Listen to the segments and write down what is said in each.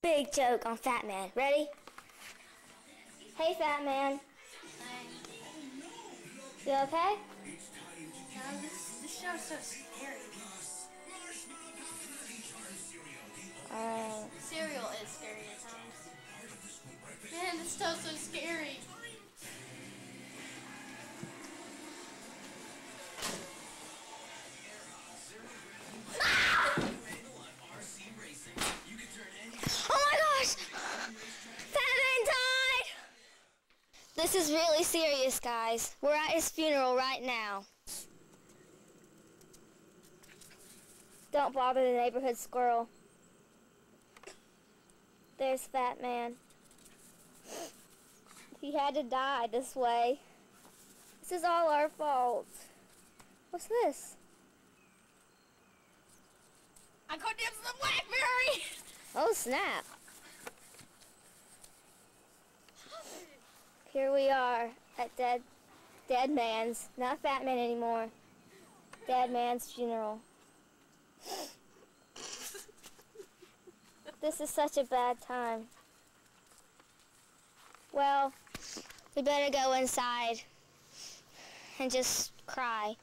Big joke on Fat Man. Ready? Hey, Fat Man. You okay? No, this show's so scary. Cereal is scary at times. Man, this show's so scary. Oh my gosh! Fat Man died! This is really serious, guys. We're at his funeral right now. Don't bother the neighborhood squirrel. There's Fat Man. He had to die this way. This is all our fault. What's this? I condemned the BlackBerry! Oh, snap. Here we are at Dead Man's, not Fat Man anymore, Dead Man's funeral. This is such a bad time. Well, we better go inside and just cry.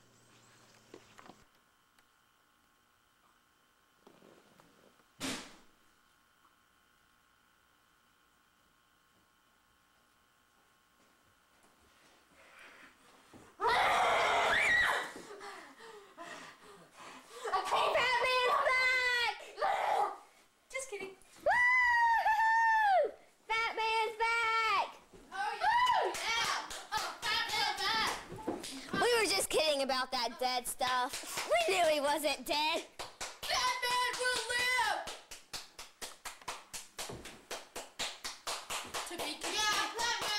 Just kidding about that dead stuff. We knew he wasn't dead. Batman will live! To be Batman!